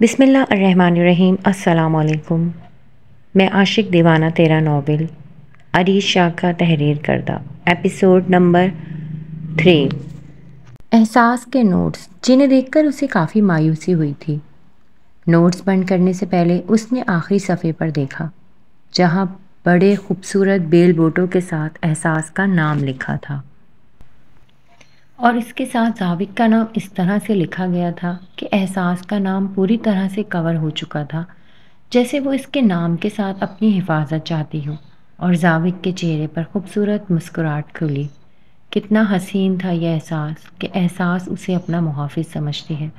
बिस्मिल्लाहिर्रहमानिर्रहीम। अस्सलाम वालेकुम। मैं आशिक दीवाना तेरा नॉवेल अरीश शाह का तहरीर करदा एपिसोड नंबर 3। एहसास के नोट्स जिन्हें देखकर उसे काफ़ी मायूसी हुई थी। नोट्स बंद करने से पहले उसने आखिरी सफ़े पर देखा जहाँ बड़े खूबसूरत बेल बोटों के साथ एहसास का नाम लिखा था और इसके साथ जाविक का नाम इस तरह से लिखा गया था कि एहसास का नाम पूरी तरह से कवर हो चुका था, जैसे वो इसके नाम के साथ अपनी हिफाजत चाहती हो। और जाविक के चेहरे पर खूबसूरत मुस्कुराहट खुली। कितना हसीन था यह एहसास कि एहसास उसे अपना मुहाफिज समझती है।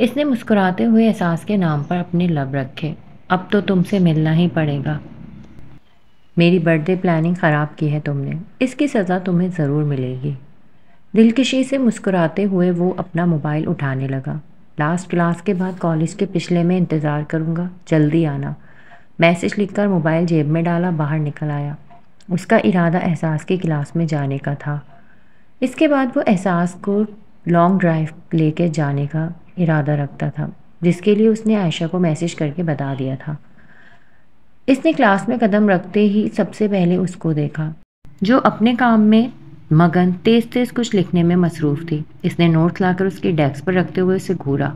इसने मुस्कुराते हुए एहसास के नाम पर अपने लब रखे। अब तो तुमसे मिलना ही पड़ेगा। मेरी बर्थडे प्लानिंग ख़राब की है तुमने, इसकी सज़ा तुम्हें ज़रूर मिलेगी। दिलकशी से मुस्कुराते हुए वो अपना मोबाइल उठाने लगा। लास्ट क्लास के बाद कॉलेज के पिछले में इंतज़ार करूँगा, जल्दी आना। मैसेज लिखकर मोबाइल जेब में डाला, बाहर निकल आया। उसका इरादा एहसास की क्लास में जाने का था। इसके बाद वो एहसास को लॉन्ग ड्राइव लेके जाने का इरादा रखता था, जिसके लिए उसने आयशा को मैसेज करके बता दिया था। इसने क्लास में कदम रखते ही सबसे पहले उसको देखा, जो अपने काम में मगन तेज तेज कुछ लिखने में मसरूफ़ थी। इसने नोट्स लाकर उसकी डेस्क पर रखते हुए उसे घूरा।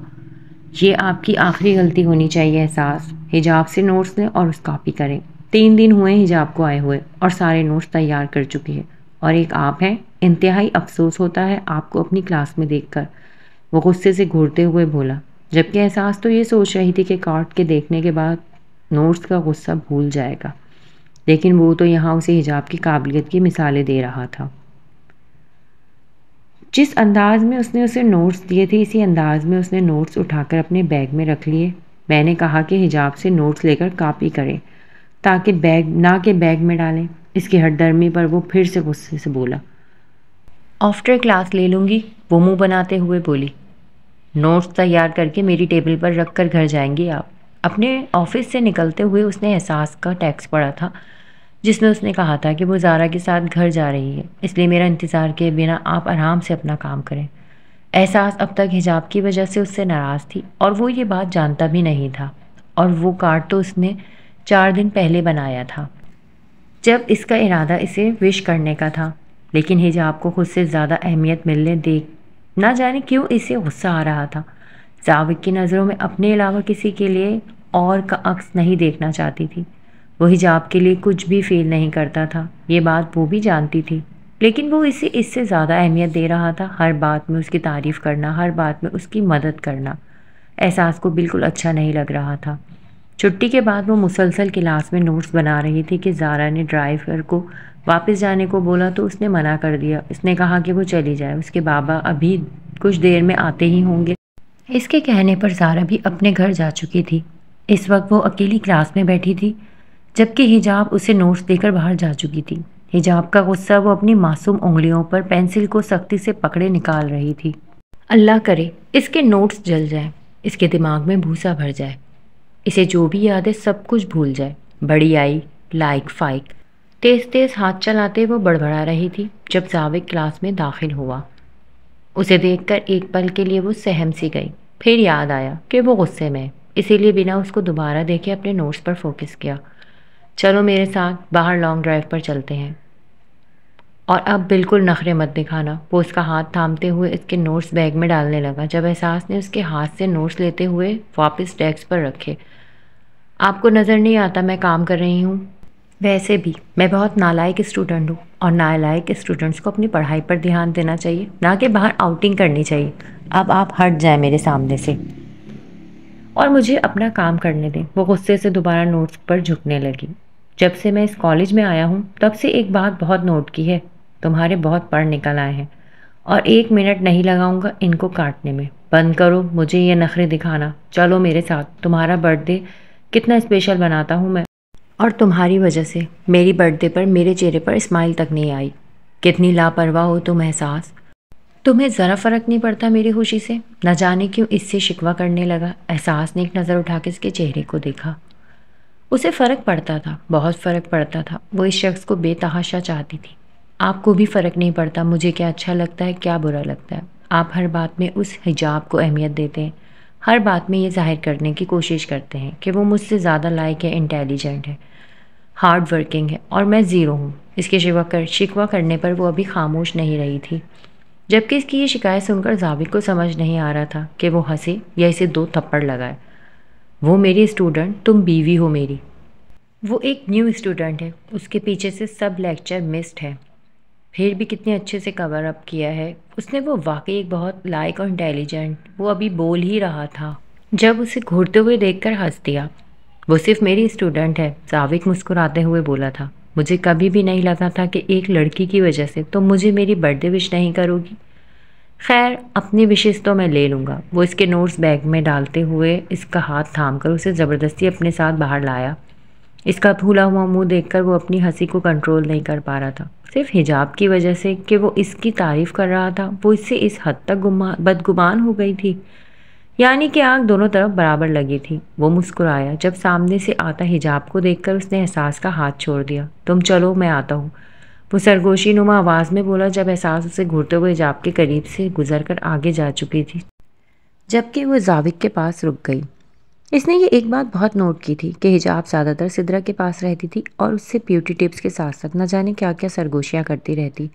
ये आपकी आखिरी गलती होनी चाहिए एहसास। हिजाब से नोट्स लें और उस कॉपी करें। 3 दिन हुए हिजाब को आए हुए और सारे नोट्स तैयार कर चुकी है। और एक आप हैं, इंतहाई अफसोस होता है आपको अपनी क्लास में देखकर। वो गुस्से से घूरते हुए बोला, जबकि एहसास तो ये सोच रही थी कि काट के देखने के बाद नोट्स का गुस्सा भूल जाएगा, लेकिन वो तो यहाँ उसे हिजाब की काबिलियत की मिसालें दे रहा था। जिस अंदाज में उसने उसे नोट्स दिए थे, इसी अंदाज में उसने नोट्स उठाकर अपने बैग में रख लिए। मैंने कहा कि हिजाब से नोट्स लेकर कॉपी करें, ताकि बैग में डालें। इसकी हठधर्मी पर वो फिर से गुस्से से बोला, आफ्टर क्लास ले लूँगी। वो मुंह बनाते हुए बोली, नोट्स तैयार करके मेरी टेबल पर रख कर घर जाएंगी आप। अपने ऑफिस से निकलते हुए उसने एहसास का टेक्स्ट पढ़ा था, जिसमें उसने कहा था कि वो ज़ारा के साथ घर जा रही है, इसलिए मेरा इंतज़ार किए बिना आप आराम से अपना काम करें। एहसास अब तक हिजाब की वजह से उससे नाराज़ थी और वो ये बात जानता भी नहीं था। और वो कार्ड तो उसने 4 दिन पहले बनाया था, जब इसका इरादा इसे विश करने का था। लेकिन हिजाब को खुद से ज़्यादा अहमियत मिलने देख ना जाने क्यों इसे गुस्सा आ रहा था। जाविक की नज़रों में अपने अलावा किसी के लिए और का अक्स नहीं देखना चाहती थी। वो हिजाब के लिए कुछ भी फील नहीं करता था, ये बात वो भी जानती थी, लेकिन वो इसे इससे ज़्यादा अहमियत दे रहा था। हर बात में उसकी तारीफ़ करना, हर बात में उसकी मदद करना एहसास को बिल्कुल अच्छा नहीं लग रहा था। छुट्टी के बाद वो मुसलसल क्लास में नोट्स बना रही थी कि ज़ारा ने ड्राइवर को वापस जाने को बोला तो उसने मना कर दिया। उसने कहा कि वो चली जाए, उसके बाबा अभी कुछ देर में आते ही होंगे। इसके कहने पर ज़ारा भी अपने घर जा चुकी थी। इस वक्त वो अकेली क्लास में बैठी थी, जबकि हिजाब उसे नोट्स देकर बाहर जा चुकी थी। हिजाब का गुस्सा वो अपनी मासूम उंगलियों पर पेंसिल को सख्ती से पकड़े निकाल रही थी। अल्लाह करे इसके नोट्स जल जाए, इसके दिमाग में भूसा भर जाए, इसे जो भी याद है सब कुछ भूल जाए। बड़ी आई, लाइक फाइक। तेज तेज हाथ चलाते वो बड़बड़ा रही थी जब जाविक क्लास में दाखिल हुआ। उसे देखकर एक पल के लिए वो सहम सी गई, फिर याद आया कि वो गुस्से में, इसीलिए बिना उसको दोबारा देखे अपने नोट्स पर फोकस किया। चलो मेरे साथ बाहर लॉन्ग ड्राइव पर चलते हैं, और अब बिल्कुल नखरे मत दिखाना। वो उसका हाथ थामते हुए इसके नोट्स बैग में डालने लगा, जब एहसास ने उसके हाथ से नोट्स लेते हुए वापस डेस्क पर रखे। आपको नज़र नहीं आता मैं काम कर रही हूँ? वैसे भी मैं बहुत नालायक स्टूडेंट हूँ, और नालायक स्टूडेंट्स को अपनी पढ़ाई पर ध्यान देना चाहिए, ना कि बाहर आउटिंग करनी चाहिए। अब आप हट जाएं मेरे सामने से और मुझे अपना काम करने दें। वो गुस्से से दोबारा नोट्स पर झुकने लगी। जब से मैं इस कॉलेज में आया हूँ तब से एक बात बहुत नोट की है, तुम्हारे बहुत पढ़ निकल आए हैं, और 1 मिनट नहीं लगाऊंगा इनको काटने में। बंद करो मुझे ये नखरे दिखाना। चलो मेरे साथ, तुम्हारा बर्थडे कितना स्पेशल बनाता हूँ मैं, और तुम्हारी वजह से मेरी बर्थडे पर मेरे चेहरे पर स्माइल तक नहीं आई। कितनी लापरवाह हो तुम एहसास, तुम्हें ज़रा फ़र्क नहीं पड़ता मेरी खुशी से। न जाने क्यों इससे शिकवा करने लगा। एहसास ने एक नज़र उठा के इसके चेहरे को देखा। उसे फ़र्क पड़ता था, बहुत फ़र्क पड़ता था। वो इस शख्स को बेतहाशा चाहती थी। आपको भी फ़र्क नहीं पड़ता मुझे क्या अच्छा लगता है, क्या बुरा लगता है। आप हर बात में उस हिजाब को अहमियत देते हैं, हर बात में ये जाहिर करने की कोशिश करते हैं कि वो मुझसे ज़्यादा लायक है, इंटेलिजेंट है, हार्ड वर्किंग है और मैं ज़ीरो हूँ। इसके शिकवा करने पर वो अभी खामोश नहीं रही थी, जबकि इसकी ये शिकायत सुनकर जाबिक को समझ नहीं आ रहा था कि वो हंसे या इसे 2 थप्पड़ लगाए। वो मेरी स्टूडेंट, तुम बीवी हो मेरी। वो एक न्यू स्टूडेंट है, उसके पीछे से सब लेक्चर मिस्ड है, फिर भी कितने अच्छे से कवर अप किया है उसने। वो वाकई एक बहुत लायक और इंटेलिजेंट। वो अभी बोल ही रहा था जब उसे घूरते हुए देखकर हंस दिया। वो सिर्फ मेरी स्टूडेंट है, जाविक मुस्कुराते हुए बोला था। मुझे कभी भी नहीं लगा था कि एक लड़की की वजह से तुम मुझे मेरी बर्थडे विश नहीं करोगी। खैर, अपनी विशेष तो मैं ले लूँगा। वो इसके नोट्स बैग में डालते हुए इसका हाथ थामकर उसे ज़बरदस्ती अपने साथ बाहर लाया। इसका फूला हुआ मुंह देखकर वो अपनी हंसी को कंट्रोल नहीं कर पा रहा था। सिर्फ हिजाब की वजह से कि वो इसकी तारीफ कर रहा था, वो इससे इस हद तक बदगुमान हो गई थी, यानी कि आंख दोनों तरफ बराबर लगी थी। वो मुस्कुराया जब सामने से आता हिजाब को देखकर उसने एहसास का हाथ छोड़ दिया। तुम चलो, मैं आता हूँ, वो सरगोशी नुमा आवाज़ में बोला जब एहसास उसे घूरते हुए हिजाब के करीब से गुजरकर आगे जा चुकी थी, जबकि वो जाविक के पास रुक गई। इसने ये एक बात बहुत नोट की थी कि हिजाब ज़्यादातर सिद्रा के पास रहती थी और उससे ब्यूटी टिप्स के साथ साथ न जाने क्या क्या सरगोशियाँ करती रहती।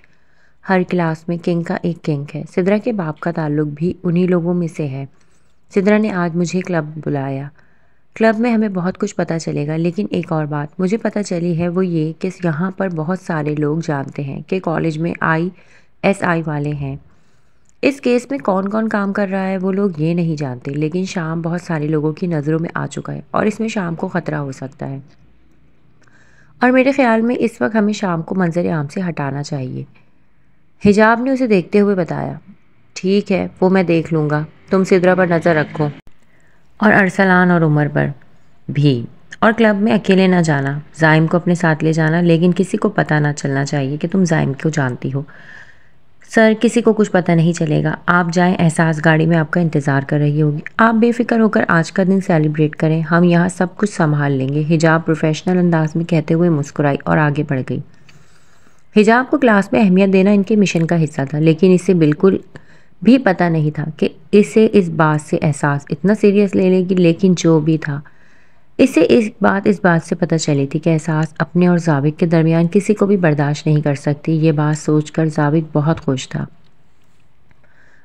हर क्लास में किंग का एक किंग है। सिद्रा के बाप का ताल्लुक भी उन्हीं लोगों में से है। सिद्रा ने आज मुझे क्लब बुलाया। क्लब में हमें बहुत कुछ पता चलेगा, लेकिन एक और बात मुझे पता चली है वो ये कि यहाँ पर बहुत सारे लोग जानते हैं कि कॉलेज में ISI वाले हैं। इस केस में कौन कौन काम कर रहा है वो लोग ये नहीं जानते, लेकिन शाम बहुत सारे लोगों की नज़रों में आ चुका है और इसमें शाम को ख़तरा हो सकता है। और मेरे ख्याल में इस वक्त हमें शाम को मंजर आम से हटाना चाहिए। हिजाब ने उसे देखते हुए बताया। ठीक है, वो मैं देख लूँगा, तुम सिद्रा पर नज़र रखो और अरसलान और उमर पर भी। और क्लब में अकेले ना जाना, जाइम को अपने साथ ले जाना, लेकिन किसी को पता ना चलना चाहिए कि तुम जाइम को जानती हो। सर, किसी को कुछ पता नहीं चलेगा, आप जाएं, एहसास गाड़ी में आपका इंतज़ार कर रही होगी। आप बेफिक्र होकर आज का दिन सेलिब्रेट करें, हम यहाँ सब कुछ संभाल लेंगे, हिजाब प्रोफेशनल अंदाज में कहते हुए मुस्कुराई और आगे बढ़ गई। हिजाब को क्लास में अहमियत देना इनके मिशन का हिस्सा था, लेकिन इसे बिल्कुल भी पता नहीं था कि इसे इस बात से एहसास इतना सीरियस ले लेगी। लेकिन जो भी था, इसे इस बात से पता चली थी कि एहसास अपने और जाविक के दरमियान किसी को भी बर्दाश्त नहीं कर सकती। ये बात सोचकर जाविक बहुत खुश था।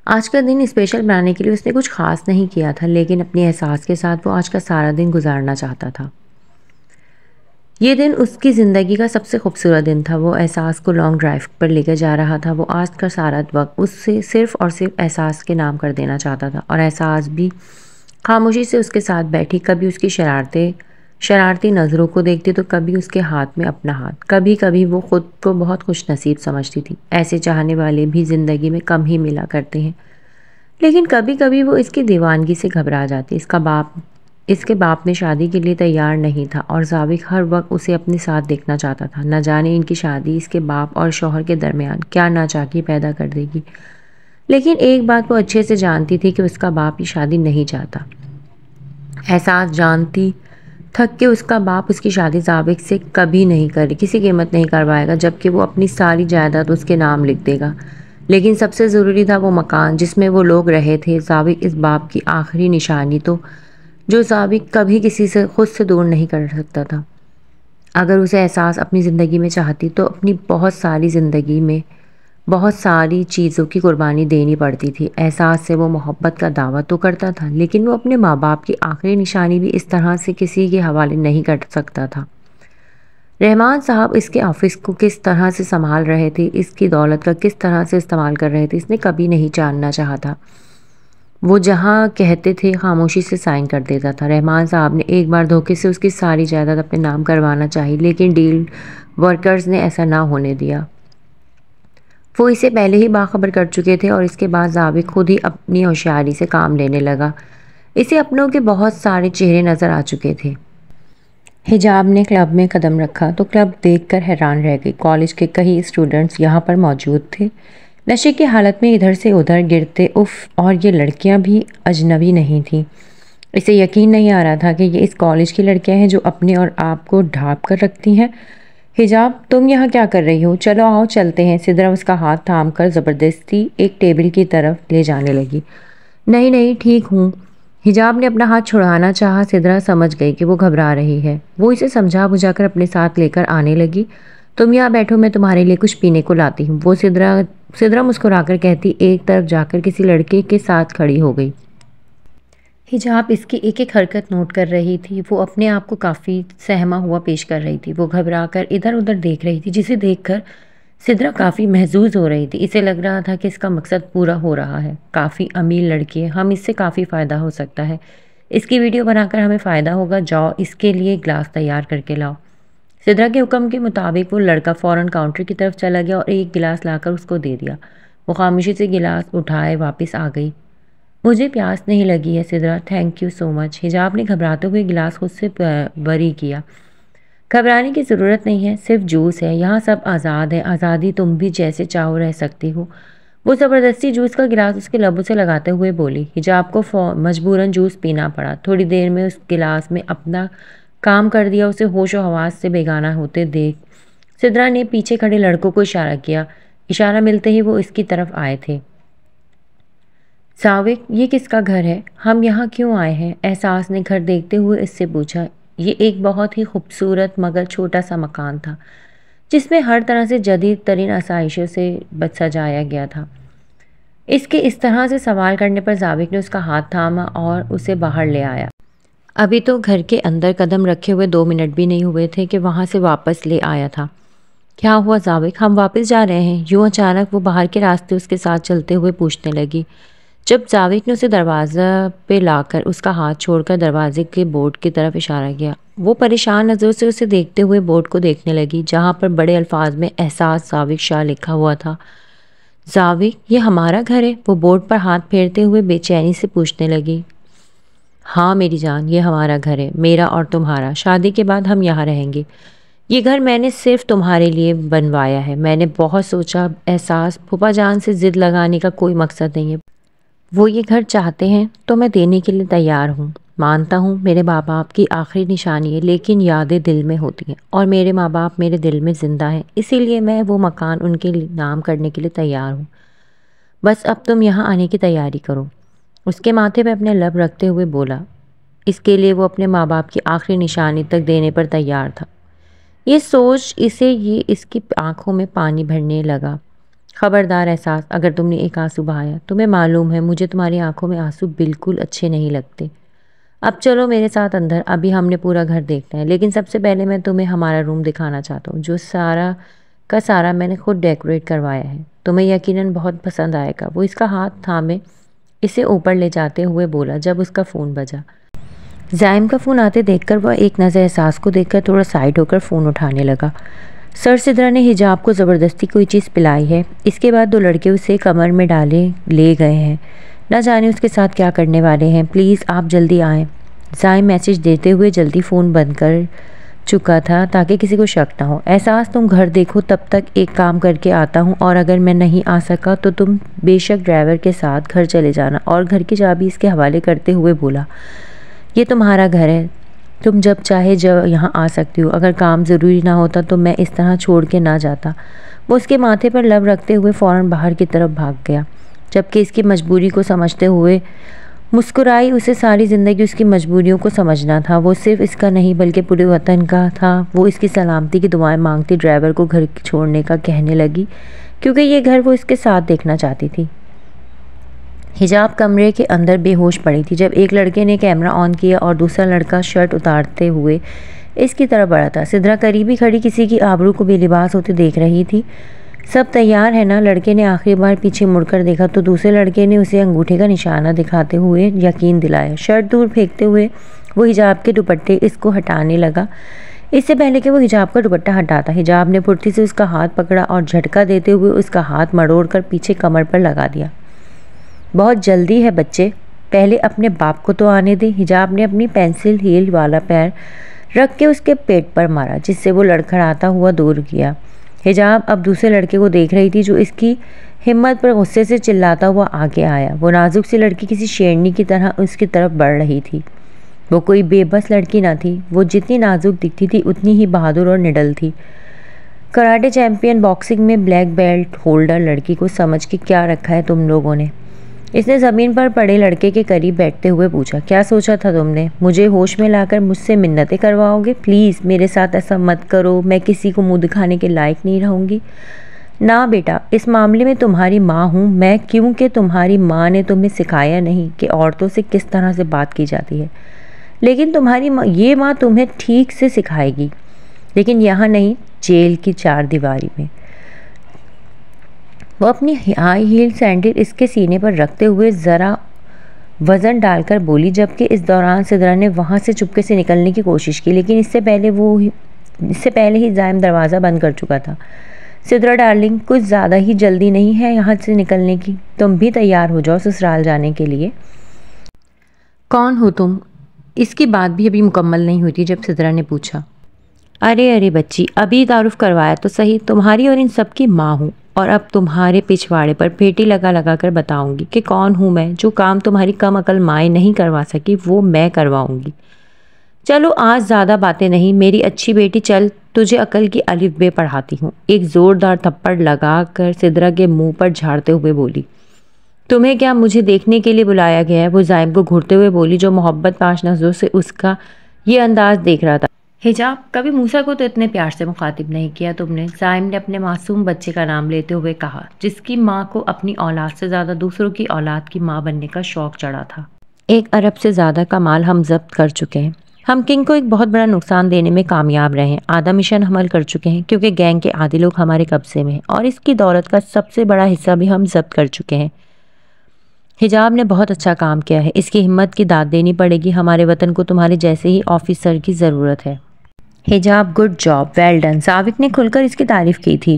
आज का दिन स्पेशल बनाने के लिए उसने कुछ खास नहीं किया था, लेकिन अपने एहसास के साथ वो आज का सारा दिन गुजारना चाहता था। ये दिन उसकी ज़िंदगी का सबसे खूबसूरत दिन था। वो एहसास को लॉन्ग ड्राइव पर लेकर जा रहा था। वो आज का सारा वक्त उससे सिर्फ और सिर्फ एहसास के नाम कर देना चाहता था, और एहसास भी खामोशी से उसके साथ बैठी, कभी उसकी शरारती नज़रों को देखती तो कभी उसके हाथ में अपना हाथ। कभी कभी वो खुद को बहुत खुश नसीब समझती थी। ऐसे चाहने वाले भी ज़िंदगी में कम ही मिला करते हैं, लेकिन कभी कभी वो इसकी दीवानगी से घबरा जाती। इसके बाप ने शादी के लिए तैयार नहीं था और जाविक हर वक्त उसे अपने साथ देखना चाहता था। न जाने इनकी शादी इसके बाप और शौहर के दरमियान क्या नाचाकी पैदा कर देगी। लेकिन एक बात वो अच्छे से जानती थी कि उसका बाप ये शादी नहीं चाहता। एहसास जानती थक के उसका बाप उसकी शादी जाविक से कभी नहीं करे, किसी कीमत नहीं करवाएगा, जबकि वो अपनी सारी जायदाद उसके नाम लिख देगा। लेकिन सबसे ज़रूरी था वो मकान जिसमें वो लोग रहे थे। जाविक इस बाप की आखिरी निशानी तो जो जाविक कभी किसी से खुद से दूर नहीं कर सकता था। अगर उसे एहसास अपनी ज़िंदगी में चाहती तो अपनी ज़िंदगी में बहुत सारी चीज़ों की कुर्बानी देनी पड़ती थी। एहसास से वो मोहब्बत का दावा तो करता था, लेकिन वो अपने माँ बाप की आखिरी निशानी भी इस तरह से किसी के हवाले नहीं कर सकता था। रहमान साहब इसके ऑफिस को किस तरह से संभाल रहे थे, इसकी दौलत का किस तरह से इस्तेमाल कर रहे थे, इसने कभी नहीं जानना चाहा था। वो जहाँ कहते थे खामोशी से साइन कर देता था। रहमान साहब ने एक बार धोखे से उसकी सारी जायदाद अपने नाम करवाना चाहिए, लेकिन डील वर्कर्स ने ऐसा ना होने दिया। वो इसे पहले ही बाखबर कर चुके थे और इसके बाद जाविक खुद ही अपनी होशियारी से काम लेने लगा। इसे अपनों के बहुत सारे चेहरे नज़र आ चुके थे। हिजाब ने क्लब में कदम रखा तो क्लब देखकर हैरान रह गई। कॉलेज के कई स्टूडेंट्स यहाँ पर मौजूद थे, नशे की हालत में इधर से उधर गिरते। उफ, और ये लड़कियाँ भी अजनबी नहीं थीं। इसे यकीन नहीं आ रहा था कि ये इस कॉलेज की लड़कियाँ हैं जो अपने और आप को ढाँप कर रखती हैं। हिजाब, तुम यहाँ क्या कर रही हो? चलो आओ चलते हैं। सिद्रा उसका हाथ थामकर ज़बरदस्ती एक टेबल की तरफ ले जाने लगी। नहीं नहीं, ठीक हूँ। हिजाब ने अपना हाथ छुड़ाना चाहा। सिद्रा समझ गई कि वो घबरा रही है। वो इसे समझा बुझाकर अपने साथ लेकर आने लगी। तुम यहाँ बैठो, मैं तुम्हारे लिए कुछ पीने को लाती हूँ। वो सिद्रा मुस्कुराकर कहती एक तरफ जाकर किसी लड़के के साथ खड़ी हो गई। हिजाब इसकी एक एक हरकत नोट कर रही थी। वो अपने आप को काफ़ी सहमा हुआ पेश कर रही थी। वो घबरा कर इधर उधर देख रही थी, जिसे देखकर सिद्रा काफ़ी महजूज हो रही थी। इसे लग रहा था कि इसका मकसद पूरा हो रहा है। काफ़ी अमीर लड़की है, हम इससे काफ़ी फ़ायदा हो सकता है। इसकी वीडियो बनाकर हमें फ़ायदा होगा। जाओ इसके लिए ग्लास तैयार करके लाओ। सिद्रा के हुक्म के मुताबिक वो लड़का फ़ौरन काउंटर की तरफ चला गया और एक गिलास लाकर उसको दे दिया। वो खामोशी से गिलास उठाए वापस आ गई। मुझे प्यास नहीं लगी है Sidra, thank you so much. हिजाब ने घबराते हुए गिलास खुद से बरी किया। घबराने की ज़रूरत नहीं है, सिर्फ जूस है। यहाँ सब आज़ाद है, आज़ादी तुम भी जैसे चाहो रह सकती हो। वो ज़बरदस्ती जूस का गिलास उसके लबों से लगाते हुए बोली। हिजाब को मजबूरन जूस पीना पड़ा। थोड़ी देर में उस गिलास में अपना काम कर दिया। उसे होश और हवास से बेगाना होते देख सिद्रा ने पीछे खड़े लड़कों को इशारा किया। इशारा मिलते ही वो इसकी तरफ आए थे। साविक, ये किसका घर है? हम यहाँ क्यों आए हैं? एहसास ने घर देखते हुए इससे पूछा। ये एक बहुत ही खूबसूरत मगर छोटा सा मकान था, जिसमें हर तरह से जदीद तरीन आसाइशों से सजाया गया था। इसके इस तरह से सवाल करने पर जाविक ने उसका हाथ थामा और उसे बाहर ले आया। अभी तो घर के अंदर कदम रखे हुए 2 मिनट भी नहीं हुए थे कि वहाँ से वापस ले आया था। क्या हुआ जाविक, हम वापस जा रहे हैं? यूँ अचानक वो बाहर के रास्ते उसके साथ चलते हुए पूछने लगी। जब जाविक ने उसे दरवाज़ा पे लाकर उसका हाथ छोड़कर दरवाजे के बोर्ड की तरफ इशारा किया, वो परेशान नज़रों से उसे देखते हुए बोर्ड को देखने लगी, जहाँ पर बड़े अल्फाज में एहसास जाविक शाह लिखा हुआ था। जाविक, ये हमारा घर है? वो बोर्ड पर हाथ फेरते हुए बेचैनी से पूछने लगी। हाँ मेरी जान, ये हमारा घर है, मेरा और तुम्हारा। शादी के बाद हम यहाँ रहेंगे। ये घर मैंने सिर्फ तुम्हारे लिए बनवाया है। मैंने बहुत सोचा। एहसास, फूफा जान से ज़िद लगाने का कोई मकसद नहीं है। वो ये घर चाहते हैं तो मैं देने के लिए तैयार हूँ। मानता हूँ मेरे माँ बाप की आखिरी निशानी है, लेकिन यादें दिल में होती हैं और मेरे माँ बाप मेरे दिल में ज़िंदा हैं। इसीलिए मैं वो मकान उनके नाम करने के लिए तैयार हूँ। बस अब तुम यहाँ आने की तैयारी करो। उसके माथे पे अपने लब रखते हुए बोला। इसके लिए वो अपने माँ बाप की आखिरी निशानी तक देने पर तैयार था। ये सोच इसकी आंखों में पानी भरने लगा। खबरदार एहसास, अगर तुमने एक आंसू बहाया, तुम्हें मालूम है मुझे तुम्हारी आंखों में आंसू बिल्कुल अच्छे नहीं लगते। अब चलो मेरे साथ अंदर, अभी हमने पूरा घर देखना है, लेकिन सबसे पहले मैं तुम्हें हमारा रूम दिखाना चाहता हूँ, जो सारा का सारा मैंने खुद डेकोरेट करवाया है। तुम्हें यकीनन बहुत पसंद आएगा। वो इसका हाथ थामे इसे ऊपर ले जाते हुए बोला। जब उसका फ़ोन बजा, जाइम का फ़ोन आते देखकर वह एक नज़र एहसास को देखकर थोड़ा साइड होकर फ़ोन उठाने लगा। सर सिद्रा ने हिजाब को ज़बरदस्ती कोई चीज़ पिलाई है। इसके बाद 2 लड़के उसे कमर में डाले ले गए हैं। न जाने उसके साथ क्या करने वाले हैं। प्लीज़ आप जल्दी आएँ। जाइम मैसेज देते हुए जल्दी फ़ोन बंद कर चुका था ताकि किसी को शक ना हो। एहसास, तुम घर देखो, तब तक एक काम करके आता हूँ, और अगर मैं नहीं आ सका तो तुम बेशक ड्राइवर के साथ घर चले जाना। और घर की चाबी इसके हवाले करते हुए बोला। ये तुम्हारा घर है, तुम जब चाहे जब यहाँ आ सकती हो। अगर काम ज़रूरी ना होता तो मैं इस तरह छोड़ के ना जाता। वो उसके माथे पर लब रखते हुए फ़ौरन बाहर की तरफ भाग गया, जबकि इसकी मजबूरी को समझते हुए मुस्कुराई। उसे सारी ज़िंदगी उसकी मजबूरियों को समझना था। वो सिर्फ इसका नहीं बल्कि पूरे वतन का था। वो इसकी सलामती की दुआएं मांगती ड्राइवर को घर छोड़ने का कहने लगी, क्योंकि ये घर वो इसके साथ देखना चाहती थी। हिजाब कमरे के अंदर बेहोश पड़ी थी जब एक लड़के ने कैमरा ऑन किया और दूसरा लड़का शर्ट उतारते हुए इसकी तरफ बढ़ा था। सिद्रा करीबी खड़ी किसी की आबरू को बेलिबास होते देख रही थी। सब तैयार है ना? लड़के ने आखिरी बार पीछे मुड़कर देखा तो दूसरे लड़के ने उसे अंगूठे का निशाना दिखाते हुए यकीन दिलाया। शर्ट दूर फेंकते हुए वो हिजाब के दुपट्टे इसको हटाने लगा। इससे पहले कि वो हिजाब का दुपट्टा हटाता, हिजाब ने फुर्ती से उसका हाथ पकड़ा और झटका देते हुए उसका हाथ मरोड़ कर पीछे कमर पर लगा दिया। बहुत जल्दी है बच्चे, पहले अपने बाप को तो आने दे। हिजाब ने अपनी पेंसिल हील वाला पैर रख के उसके पेट पर मारा, जिससे वो लड़खड़ाता हुआ दूर गया। हिजाब अब दूसरे लड़के को देख रही थी जो इसकी हिम्मत पर गुस्से से चिल्लाता हुआ आगे आया। वो नाजुक सी लड़की किसी शेरनी की तरह उसकी तरफ बढ़ रही थी। वो कोई बेबस लड़की ना थी। वो जितनी नाजुक दिखती थी उतनी ही बहादुर और निडल थी। कराटे चैंपियन, बॉक्सिंग में ब्लैक बेल्ट होल्डर लड़की को समझ के क्या रखा है तुम लोगों ने? इसने ज़मीन पर पड़े लड़के के करीब बैठते हुए पूछा, क्या सोचा था तुमने? मुझे होश में लाकर मुझसे मिन्नतें करवाओगे? प्लीज़ मेरे साथ ऐसा मत करो, मैं किसी को मुंह दिखाने के लायक नहीं रहूँगी। ना बेटा, इस मामले में तुम्हारी माँ हूँ मैं, क्योंकि तुम्हारी माँ ने तुम्हें सिखाया नहीं कि औरतों से किस तरह से बात की जाती है, लेकिन तुम्हारी ये माँ तुम्हें ठीक से सिखाएगी, लेकिन यहाँ नहीं, जेल की चार दीवारी में। वो अपनी हाई हील सैंडल इसके सीने पर रखते हुए ज़रा वज़न डालकर बोली, जबकि इस दौरान सिद्रा ने वहाँ से चुपके से निकलने की कोशिश की, लेकिन इससे पहले ही ज़ाइम दरवाज़ा बंद कर चुका था। सिद्रा डार्लिंग, कुछ ज़्यादा ही जल्दी नहीं है यहाँ से निकलने की, तुम भी तैयार हो जाओ ससुराल जाने के लिए। कौन हो तुम? इसकी बात भी अभी मुकम्मल नहीं हुई थी जब सिद्रा ने पूछा। अरे बच्ची, अभी तारुफ करवाया तो सही, तुम्हारी और इन सब की माँ हूँ, और अब तुम्हारे पिछवाड़े पर पेटी लगा लगा कर बताऊंगी कि कौन हूँ मैं। जो काम तुम्हारी कम अकल माएँ नहीं करवा सकी वो मैं करवाऊंगी। चलो आज ज़्यादा बातें नहीं, मेरी अच्छी बेटी, चल तुझे अकल की अलिफ बे पढ़ाती हूँ। एक ज़ोरदार थप्पड़ लगाकर सिद्रा के मुंह पर झाड़ते हुए बोली, तुम्हें क्या मुझे देखने के लिए बुलाया गया है? वो ज़ाइम को घूरते हुए बोली, जो मोहब्बत पाश नज़रों से उसका ये अंदाज देख रहा था। हिजाब, कभी मूसा को तो इतने प्यार से मुखातिब नहीं किया तुमने, ज़ाइम ने अपने मासूम बच्चे का नाम लेते हुए कहा, जिसकी माँ को अपनी औलाद से ज़्यादा दूसरों की औलाद की माँ बनने का शौक़ चढ़ा था। 1 अरब से ज़्यादा का माल हम जब्त कर चुके हैं। हम किंग को एक बहुत बड़ा नुकसान देने में कामयाब रहे हैं। आधा मिशन हमल कर चुके हैं, क्योंकि गैंग के आधे लोग हमारे कब्जे में हैं, और इसकी दौलत का सबसे बड़ा हिस्सा भी हम जब्त कर चुके हैं। हिजाब ने बहुत अच्छा काम किया है, इसकी हिम्मत की दाद देनी पड़ेगी। हमारे वतन को तुम्हारे जैसे ही ऑफिसर की ज़रूरत है। हिजाब, good job, well done. Javik ने खुलकर इसकी तारीफ़ की थी,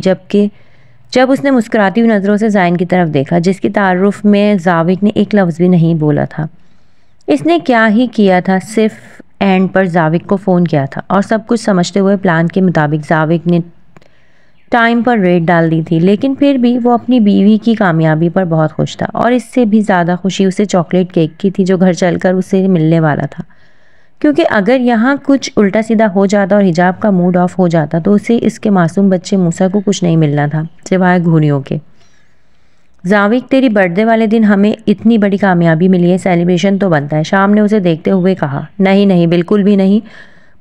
जब उसने मुस्कुराती हुई नज़रों से ज़ाइन की तरफ देखा, जिसकी तारुफ में जाविक ने एक लफ्ज़ भी नहीं बोला था। इसने क्या ही किया था, सिर्फ एंड पर जाविक को फ़ोन किया था, और सब कुछ समझते हुए प्लान के मुताबिक जाविक ने टाइम पर रेड डाल दी थी। लेकिन फिर भी वो अपनी बीवी की कामयाबी पर बहुत खुश था, और इससे भी ज़्यादा खुशी उसे चॉकलेट केक की थी, जो घर चलकर उसे मिलने वाला था। क्योंकि अगर यहाँ कुछ उल्टा सीधा हो जाता और हिजाब का मूड ऑफ हो जाता, तो उसे इसके मासूम बच्चे मूसा को कुछ नहीं मिलना था सिवाय घूनियों के। जाविक, तेरी बर्थडे वाले दिन हमें इतनी बड़ी कामयाबी मिली है, सेलिब्रेशन तो बनता है, शाम ने उसे देखते हुए कहा। नहीं, बिल्कुल भी नहीं,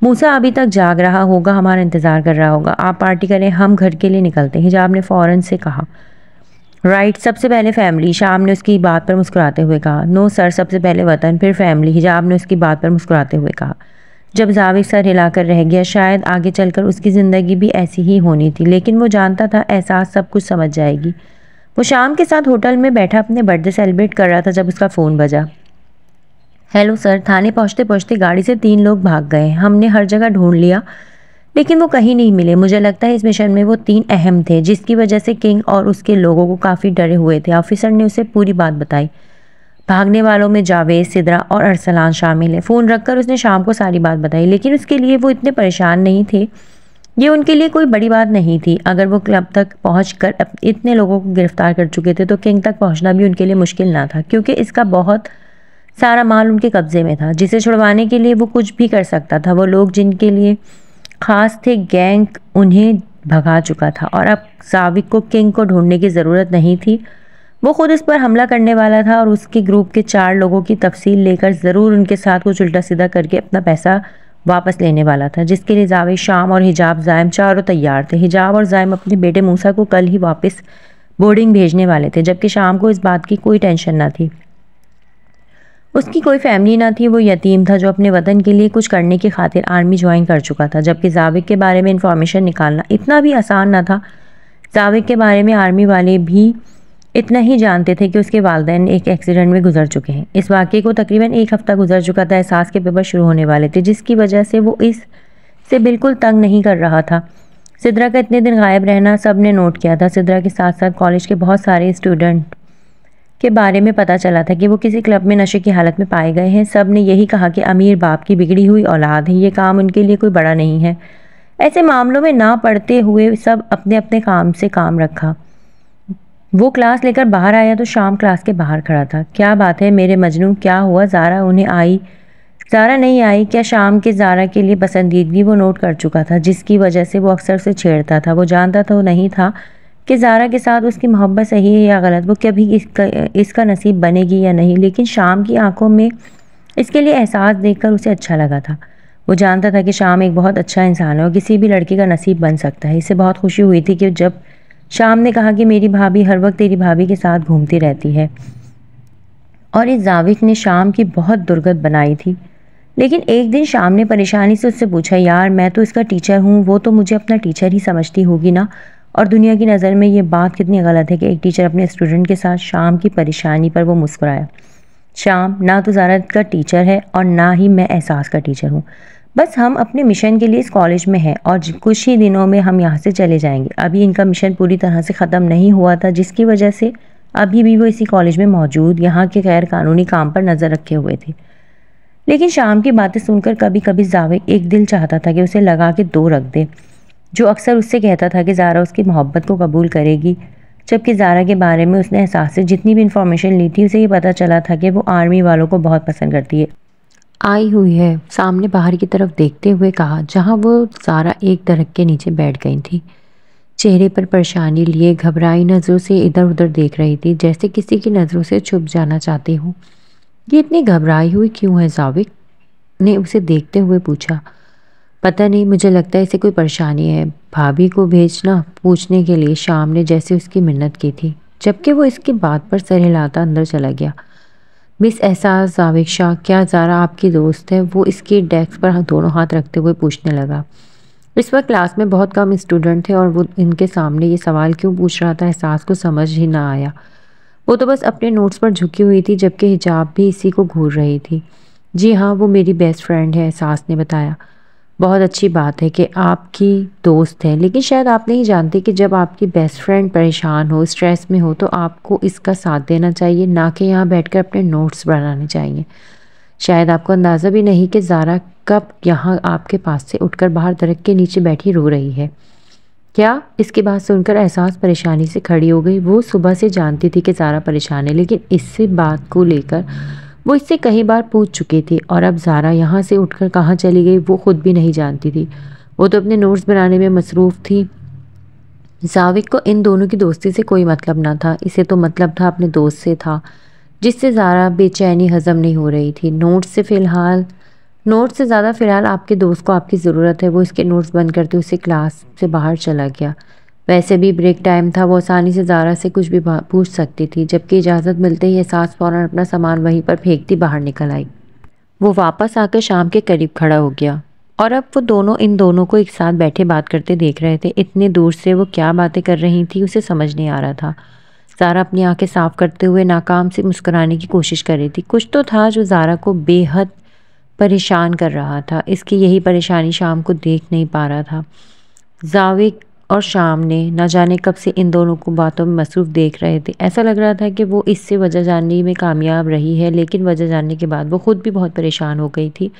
मूसा अभी तक जाग रहा होगा, हमारा इंतज़ार कर रहा होगा, आप पार्टी करें, हम घर के लिए निकलते हैं। हिजाब ने फ़ौरन से कहा। राइट, सबसे पहले फैमिली, शाम ने उसकी बात पर मुस्कुराते हुए कहा। नो सर, सबसे पहले वतन, फिर फैमिली, हिजाब ने उसकी बात पर मुस्कुराते हुए कहा। जब जाविक सर हिलाकर रह गया, शायद आगे चलकर उसकी ज़िंदगी भी ऐसी ही होनी थी, लेकिन वो जानता था एहसास सब कुछ समझ जाएगी। वो शाम के साथ होटल में बैठा अपने बर्थडे सेलिब्रेट कर रहा था जब उसका फ़ोन बजा। हेलो सर, थाने पहुँचते पहुँचते गाड़ी से 3 लोग भाग गए, हमने हर जगह ढूंढ लिया, लेकिन वो कहीं नहीं मिले। मुझे लगता है इस मिशन में वो 3 अहम थे, जिसकी वजह से किंग और उसके लोगों को काफ़ी डरे हुए थे। ऑफिसर ने उसे पूरी बात बताई। भागने वालों में जावेद, सिद्रा और अरसलान शामिल है। फ़ोन रखकर उसने शाम को सारी बात बताई, लेकिन उसके लिए वो इतने परेशान नहीं थे। ये उनके लिए कोई बड़ी बात नहीं थी। अगर वो क्लब तक पहुंचकर इतने लोगों को गिरफ्तार कर चुके थे, तो किंग तक पहुंचना भी उनके लिए मुश्किल ना था, क्योंकि इसका बहुत सारा माल उनके कब्जे में था, जिसे छुड़वाने के लिए वो कुछ भी कर सकता था। वो लोग जिनके लिए ख़ास थे, गैंग उन्हें भगा चुका था, और अब जाविक को किंग को ढूंढने की ज़रूरत नहीं थी। वो खुद इस पर हमला करने वाला था, और उसके ग्रुप के 4 लोगों की तफसील लेकर ज़रूर उनके साथ कुछ उल्टा सीधा करके अपना पैसा वापस लेने वाला था, जिसके लिए जावेद, शाम और हिजाब, ज़ाइम चारों तैयार थे। हिजाब और ज़ाइम अपने बेटे मूसा को कल ही वापस बोर्डिंग भेजने वाले थे, जबकि शाम को इस बात की कोई टेंशन ना थी। उसकी कोई फैमिली ना थी, वो यतीम था जो अपने वतन के लिए कुछ करने की खातिर आर्मी ज्वाइन कर चुका था। जबकि जाविक के बारे में इंफॉर्मेशन निकालना इतना भी आसान ना था। जाविक के बारे में आर्मी वाले भी इतना ही जानते थे कि उसके वालिदैन एक एक्सीडेंट में गुजर चुके हैं। इस वाक़े को तकरीबन 1 हफ्ता गुजर चुका था। एहसास के पेपर शुरू होने वाले थे, जिसकी वजह से वो इससे बिल्कुल तंग नहीं कर रहा था। सिद्रा का इतने दिन गायब रहना सब ने नोट किया था। सिद्रा के साथ साथ कॉलेज के बहुत सारे स्टूडेंट के बारे में पता चला था कि वो किसी क्लब में नशे की हालत में पाए गए हैं। सब ने यही कहा कि अमीर बाप की बिगड़ी हुई औलाद है, ये काम उनके लिए कोई बड़ा नहीं है। ऐसे मामलों में ना पढ़ते हुए सब अपने अपने काम से काम रखा। वो क्लास लेकर बाहर आया तो शाम क्लास के बाहर खड़ा था। क्या बात है मेरे मजनू, क्या हुआ? ज़ारा नहीं आई क्या? शाम के ज़ारा के लिए पसंदीदगी वो नोट कर चुका था, जिसकी वजह से वो अक्सर से छेड़ता था। वो जानता तो नहीं था कि ज़ारा के साथ उसकी मोहब्बत सही है या गलत, वो कभी इसका नसीब बनेगी या नहीं। लेकिन शाम की आंखों में इसके लिए एहसास देखकर उसे अच्छा लगा था। वो जानता था कि शाम एक बहुत अच्छा इंसान है और किसी भी लड़की का नसीब बन सकता है। इसे बहुत खुशी हुई थी कि जब शाम ने कहा कि मेरी भाभी हर वक्त तेरी भाभी के साथ घूमती रहती है। और इस जाविक ने शाम की बहुत दुर्गत बनाई थी। लेकिन एक दिन शाम ने परेशानी से उससे पूछा, यार मैं तो इसका टीचर हूँ, वो तो मुझे अपना टीचर ही समझती होगी ना। और दुनिया की नज़र में ये बात कितनी गलत है कि एक टीचर अपने स्टूडेंट के साथ। शाम की परेशानी पर वो मुस्कुराया। शाम, ना तो ज़ारा का टीचर है और ना ही मैं एहसास का टीचर हूँ। बस हम अपने मिशन के लिए इस कॉलेज में हैं और कुछ ही दिनों में हम यहाँ से चले जाएंगे। अभी इनका मिशन पूरी तरह से ख़त्म नहीं हुआ था, जिसकी वजह से अभी भी वो इसी कॉलेज में मौजूद यहाँ के गैर कानूनी काम पर नज़र रखे हुए थे। लेकिन शाम की बातें सुनकर कभी कभी जावेद एक दिल चाहता था कि उसे लगा के दो रख दे। जो अक्सर उससे कहता था कि ज़ारा उसकी मोहब्बत को कबूल करेगी, जबकि ज़ारा के बारे में उसने एहसास से जितनी भी इंफॉर्मेशन ली थी उसे ये पता चला था कि वो आर्मी वालों को बहुत पसंद करती है। आई हुई है, सामने बाहर की तरफ देखते हुए कहा, जहाँ वो ज़ारा एक दरख्त के नीचे बैठ गई थी। चेहरे पर परेशानी लिए घबराई नज़रों से इधर उधर देख रही थी, जैसे किसी की नज़रों से छुप जाना चाहती हो। ये इतनी घबराई हुई क्यों है? जाविक ने उसे देखते हुए पूछा। पता नहीं, मुझे लगता है इसे कोई परेशानी है। भाभी को भेजना पूछने के लिए शाम ने जैसे उसकी मिन्नत की थी, जबकि वो इसकी बात पर सर हिलाता अंदर चला गया। मिस एहसास जावेद शाह, क्या ज़ारा आपकी दोस्त है? वो इसकी डेस्क पर दोनों हाथ रखते हुए पूछने लगा। इस वक्त क्लास में बहुत कम स्टूडेंट थे और वो इनके सामने ये सवाल क्यों पूछ रहा था, एहसास को समझ ही ना आया। वो तो बस अपने नोट्स पर झुकी हुई थी, जबकि हिजाब भी इसी को घूर रही थी। जी हाँ, वो मेरी बेस्ट फ्रेंड है, एहसास ने बताया। बहुत अच्छी बात है कि आपकी दोस्त है, लेकिन शायद आप नहीं जानते कि जब आपकी बेस्ट फ्रेंड परेशान हो, स्ट्रेस में हो, तो आपको इसका साथ देना चाहिए, ना कि यहाँ बैठकर अपने नोट्स बनाने चाहिए। शायद आपको अंदाज़ा भी नहीं कि ज़ारा कब यहाँ आपके पास से उठकर बाहर दरख्त के नीचे बैठी रो रही है। क्या? इसकी बात सुनकर एहसास परेशानी से खड़ी हो गई। वो सुबह से जानती थी कि ज़ारा परेशान है, लेकिन इससे बात को लेकर वो इससे कई बार पूछ चुकी थी, और अब ज़ारा यहाँ से उठकर कहाँ चली गई वो खुद भी नहीं जानती थी। वो तो अपने नोट्स बनाने में मसरूफ़ थी। जाविद को इन दोनों की दोस्ती से कोई मतलब ना था, इसे तो मतलब था अपने दोस्त से था, जिससे ज़ारा बेचैनी हजम नहीं हो रही थी। नोट से ज़्यादा फ़िलहाल आपके दोस्त को आपकी ज़रूरत है। वो इसके नोट्स बंद करते उसे क्लास से बाहर चला गया। वैसे भी ब्रेक टाइम था, वो आसानी से ज़ारा से कुछ भी पूछ सकती थी, जबकि इजाज़त मिलते ही एहसास फ़ौरन अपना सामान वहीं पर फेंकती बाहर निकल आई। वो वापस आकर शाम के करीब खड़ा हो गया और अब वो दोनों इन दोनों को एक साथ बैठे बात करते देख रहे थे। इतने दूर से वो क्या बातें कर रही थी उसे समझ नहीं आ रहा था। ज़ारा अपनी आंखें साफ करते हुए नाकाम से मुस्कुराने की कोशिश कर रही थी। कुछ तो था जो ज़ारा को बेहद परेशान कर रहा था। इसकी यही परेशानी शाम को देख नहीं पा रहा था। जाविद और शाम ने न जाने कब से इन दोनों को बातों में मसरूफ़ देख रहे थे। ऐसा लग रहा था कि वो इससे वजह जानने में कामयाब रही है, लेकिन वजह जानने के बाद वो खुद भी बहुत परेशान हो गई थी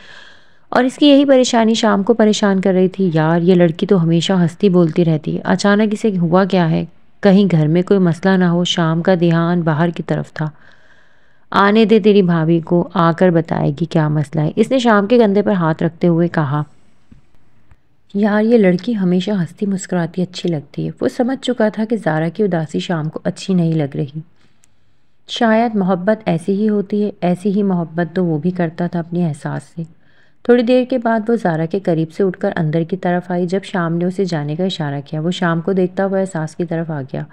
और इसकी यही परेशानी शाम को परेशान कर रही थी। यार, ये लड़की तो हमेशा हंसती बोलती रहती है, अचानक इसे हुआ क्या है? कहीं घर में कोई मसला ना हो? शाम का ध्यान बाहर की तरफ था। आने दे, तेरी भाभी को आकर बताएगी क्या मसला है, इसने शाम के कंधे पर हाथ रखते हुए कहा। यार, ये लड़की हमेशा हंसती मुस्कुराती अच्छी लगती है। वो समझ चुका था कि ज़ारा की उदासी शाम को अच्छी नहीं लग रही। शायद मोहब्बत ऐसी ही होती है, ऐसी ही मोहब्बत तो वो भी करता था अपने एहसास से। थोड़ी देर के बाद वो ज़ारा के करीब से उठकर अंदर की तरफ आई। जब शाम ने उसे जाने का इशारा किया, वो शाम को देखता हुआ एहसास की तरफ आ गया।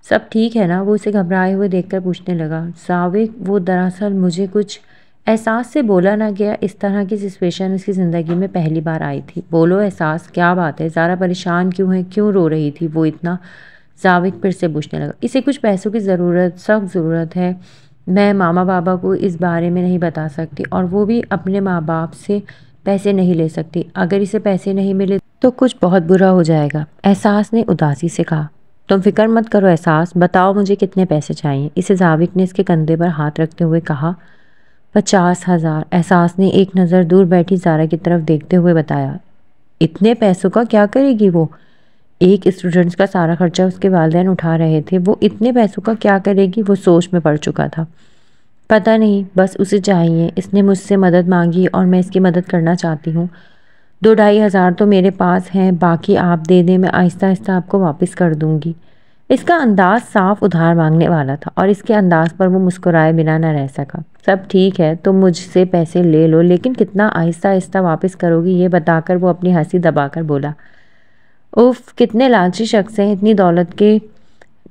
सब ठीक है ना? वो उसे घबराए हुए देखकर पूछने लगा। जावेद, वो दरअसल मुझे कुछ एहसास से बोला ना गया। इस तरह की सिचुएशन उसकी ज़िंदगी में पहली बार आई थी। बोलो एहसास, क्या बात है? ज़ारा परेशान क्यों है? क्यों रो रही थी वो इतना? जावेद फिर से पूछने लगा। इसे कुछ पैसों की सख्त ज़रूरत है। मैं मामा बाबा को इस बारे में नहीं बता सकती और वो भी अपने माँ बाप से पैसे नहीं ले सकती। अगर इसे पैसे नहीं मिले तो कुछ बहुत बुरा हो जाएगा, एहसास ने उदासी से कहा। तुम फिक्र मत करो एहसास, बताओ मुझे कितने पैसे चाहिए? इसे जाविद ने इसके कंधे पर हाथ रखते हुए कहा। 50,000, एहसास ने एक नज़र दूर बैठी ज़ारा की तरफ देखते हुए बताया। इतने पैसों का क्या करेगी वो? एक स्टूडेंट्स का सारा खर्चा उसके वालिदैन उठा रहे थे, वो इतने पैसों का क्या करेगी? वो सोच में पड़ चुका था। पता नहीं, बस उसे चाहिए। इसने मुझसे मदद मांगी और मैं इसकी मदद करना चाहती हूँ। 2-2.5 हज़ार तो मेरे पास हैं, बाकी आप दे दें, मैं आहिस्ता आहिस्ता आपको वापस कर दूँगी। इसका अंदाज साफ उधार मांगने वाला था और इसके अंदाज पर वो मुस्कुराए बिना न रह सका। सब ठीक है, तुम मुझसे पैसे ले लो, लेकिन कितना आहिस्ता आहिस्ता वापस करोगी, ये बताकर वो अपनी हंसी दबाकर बोला। उफ, कितने लालची शख्स हैं, इतनी दौलत के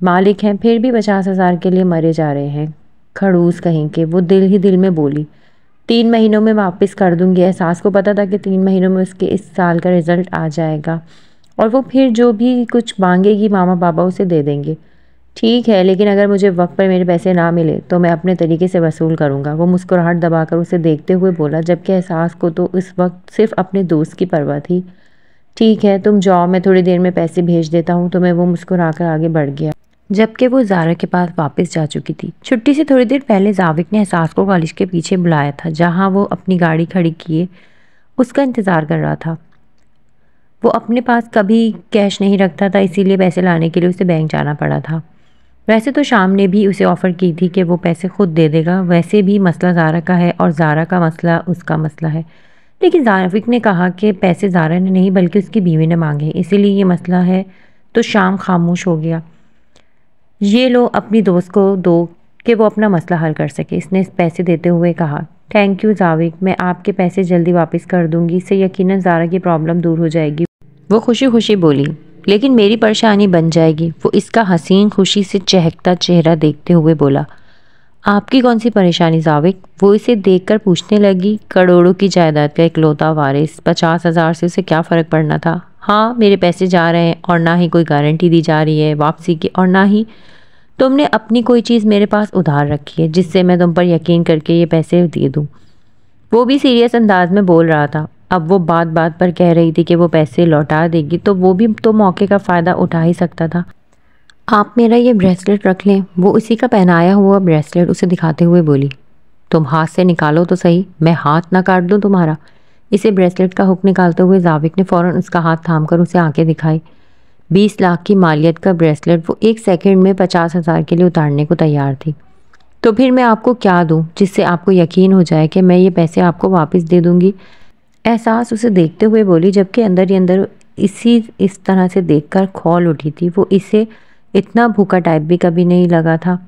मालिक हैं, फिर भी 50,000 के लिए मरे जा रहे हैं, खड़ूस कहीं के। वो दिल ही दिल में बोली, 3 महीनों में वापस कर दूंगी। एहसास को पता था कि 3 महीनों में उसके इस साल का रिजल्ट आ जाएगा और वो फिर जो भी कुछ मांगेगी मामा पापा उसे दे देंगे। ठीक है, लेकिन अगर मुझे वक्त पर मेरे पैसे ना मिले तो मैं अपने तरीके से वसूल करूंगा। वो मुस्कुराहट दबाकर उसे देखते हुए बोला, जबकि एहसास को तो इस वक्त सिर्फ अपने दोस्त की परवाह थी। ठीक है, तुम जाओ, मैं थोड़ी देर में पैसे भेज देता हूँ तुम्हें। वो मुस्कुराकर आगे बढ़ गया, जबकि वो ज़ारा के पास वापस जा चुकी थी। छुट्टी से थोड़ी देर पहले जाविक ने एहसास को कॉलेज के पीछे बुलाया था, जहाँ वो अपनी गाड़ी खड़ी किए उसका इंतज़ार कर रहा था। वो अपने पास कभी कैश नहीं रखता था, इसीलिए पैसे लाने के लिए उसे बैंक जाना पड़ा था। वैसे तो शाम ने भी उसे ऑफ़र की थी कि वो पैसे खुद दे देगा, वैसे भी मसला ज़ारा का है और ज़ारा का मसला उसका मसला है। लेकिन जाविक ने कहा कि पैसे ज़ारा ने नहीं बल्कि उसकी बीवी ने मांगे, इसीलिए ये मसला है। तो शाम खामोश हो गया। ये लो, अपनी दोस्त को दो कि वो अपना मसला हल कर सके, इसने पैसे देते हुए कहा। थैंक यू जाविक, मैं आपके पैसे जल्दी वापस कर दूंगी, इससे यकीनन ज़ारा की प्रॉब्लम दूर हो जाएगी। वो खुशी खुशी बोली, लेकिन मेरी परेशानी बन जाएगी। वो इसका हसीन खुशी से चहकता चेहरा देखते हुए बोला। आपकी कौन सी परेशानी जाविक? वो इसे देखकर पूछने लगी। करोड़ों की जायदाद का इकलौता वारिस, 50,000 से उसे क्या फ़र्क पड़ना था। हाँ, मेरे पैसे जा रहे हैं और ना ही कोई गारंटी दी जा रही है वापसी की, और ना ही तुमने अपनी कोई चीज़ मेरे पास उधार रखी है जिससे मैं तुम पर यकीन करके ये पैसे दे दूँ। वो भी सीरियस अंदाज में बोल रहा था। अब वो बात बात पर कह रही थी कि वो पैसे लौटा देगी, तो वो भी तो मौके का फ़ायदा उठा ही सकता था। आप मेरा ये ब्रेसलेट रख लें। वो उसी का पहनाया हुआ ब्रेसलेट उसे दिखाते हुए बोली। तुम हाथ से निकालो तो सही, मैं हाथ ना काट दूँ तुम्हारा। इसे ब्रेसलेट का हुक निकालते हुए जाविक ने फ़ौरन उसका हाथ थामकर उसे आंखें दिखाई। 20 लाख की मालियत का ब्रेसलेट वो 1 सेकंड में 50,000 के लिए उतारने को तैयार थी। तो फिर मैं आपको क्या दूं जिससे आपको यकीन हो जाए कि मैं ये पैसे आपको वापस दे दूंगी? एहसास उसे देखते हुए बोली, जबकि अंदर ही अंदर इस तरह से देखकर खौल उठी थी। वो इसे इतना भूखा टाइप भी कभी नहीं लगा था।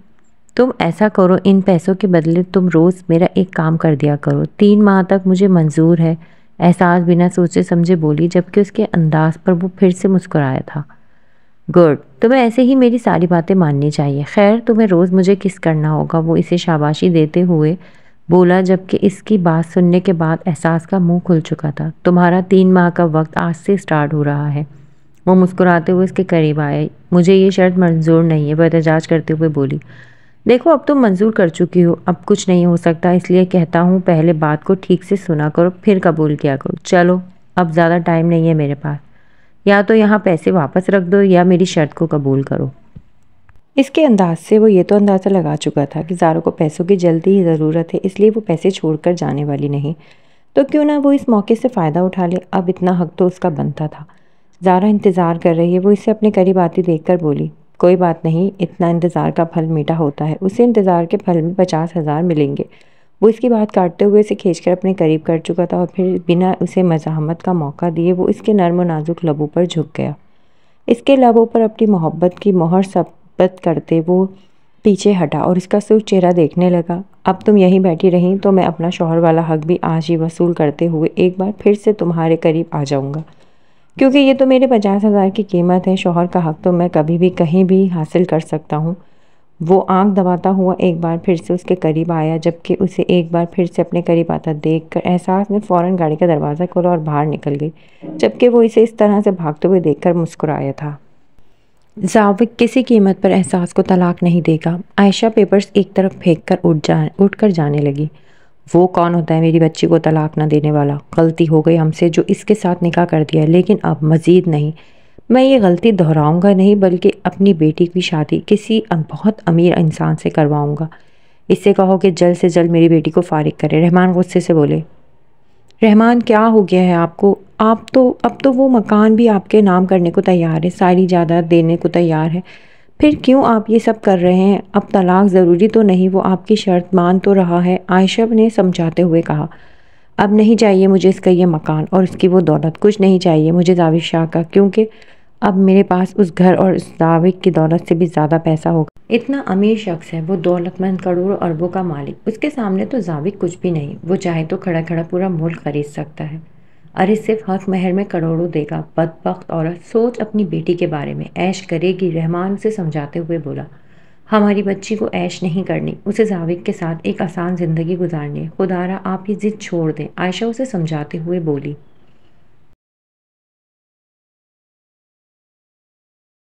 तुम ऐसा करो, इन पैसों के बदले तुम रोज़ मेरा एक काम कर दिया करो। 3 माह तक मुझे मंजूर है। एहसास बिना सोचे समझे बोली, जबकि उसके अंदाज पर वो फिर से मुस्कुराया था। गुड, तुम्हें ऐसे ही मेरी सारी बातें माननी चाहिए। खैर, तुम्हें रोज़ मुझे किस करना होगा। वो इसे शाबाशी देते हुए बोला, जबकि इसकी बात सुनने के बाद एहसास का मुंह खुल चुका था। तुम्हारा 3 माह का वक्त आज से स्टार्ट हो रहा है। वो मुस्कुराते हुए इसके करीब आए। मुझे ये शर्त मंजूर नहीं है, वह एहतजाज करते हुए बोली। देखो, अब तुम मंजूर कर चुकी हो, अब कुछ नहीं हो सकता, इसलिए कहता हूँ पहले बात को ठीक से सुना करो, फिर कबूल किया करो। चलो, अब ज़्यादा टाइम नहीं है मेरे पास। या तो यहाँ पैसे वापस रख दो या मेरी शर्त को कबूल करो। इसके अंदाज से वो ये तो अंदाज़ा लगा चुका था कि ज़ारा को पैसों की जल्दी ही ज़रूरत है, इसलिए वो पैसे छोड़कर जाने वाली नहीं। तो क्यों ना वो इस मौके से फ़ायदा उठा ले। अब इतना हक तो उसका बनता था। ज़ारा इंतज़ार कर रही है। वो इसे अपने करीब आती देखकर बोली, कोई बात नहीं, इतना इंतज़ार का फल मीठा होता है। उसे इंतज़ार के फल में 50,000 मिलेंगे। वो इसकी बात काटते हुए इसे खींचकर अपने करीब कर चुका था और फिर बिना उसे मज़ाहमत का मौका दिए वो इसके नर्म और नाजुक लबों पर झुक गया। इसके लबों पर अपनी मोहब्बत की मोहर सबत करते वो पीछे हटा और इसका सिर्फ चेहरा देखने लगा। अब तुम यहीं बैठी रहीं तो मैं अपना शौहर वाला हक भी आज ही वसूल करते हुए एक बार फिर से तुम्हारे करीब आ जाऊँगा, क्योंकि ये तो मेरे 50,000 की कीमत है। शौहर का हक तो मैं कभी भी कहीं भी हासिल कर सकता हूँ। वो आंख दबाता हुआ एक बार फिर से उसके करीब आया, जबकि उसे एक बार फिर से अपने करीब आता देखकर एहसास ने फ़ौरन गाड़ी का दरवाज़ा खोला और बाहर निकल गई, जबकि वो इसे इस तरह से भागते हुए देखकर मुस्कुराया था। जाविक किसी कीमत पर एहसास को तलाक नहीं देगा। आयशा पेपर्स एक तरफ फेंक कर उठकर जाने लगी। वो कौन होता है मेरी बच्ची को तलाक ना देने वाला? गलती हो गई हमसे जो इसके साथ निकाह कर दिया, लेकिन अब मज़ीद नहीं। मैं ये गलती दोहराऊंगा नहीं, बल्कि अपनी बेटी की शादी किसी बहुत अमीर इंसान से करवाऊंगा। इससे कहो कि जल्द से जल्द मेरी बेटी को फारिग करे। रहमान गुस्से से बोले। रहमान, क्या हो गया है आपको? अब तो वो मकान भी आपके नाम करने को तैयार है, सारी जायदाद देने को तैयार है, फिर क्यों आप ये सब कर रहे हैं? अब तलाक ज़रूरी तो नहीं, वो आपकी शर्त मान तो रहा है, आयशा ने समझाते हुए कहा। अब नहीं चाहिए मुझे इसका ये मकान और इसकी वो दौलत, कुछ नहीं चाहिए मुझे जावेद शाह का, क्योंकि अब मेरे पास उस घर और उस जाविक की दौलत से भी ज़्यादा पैसा होगा। इतना अमीर शख्स है वो, दौलतमंद, करोड़ों अरबों का मालिक। उसके सामने तो जाविक कुछ भी नहीं। वो चाहे तो खड़ा खड़ा पूरा मुल्क खरीद सकता है। अरे सिर्फ हक महर में करोड़ों देगा। बदबख्त औरत, सोच अपनी बेटी के बारे में। ऐश करेगी, रहमान उसे समझाते हुए बोला। हमारी बच्ची को ऐश नहीं करनी, उसे जाविक के साथ एक आसान ज़िंदगी गुजारनी है। खुदारा आप ये ज़िद छोड़ दें, आयशा उसे समझाते हुए बोली।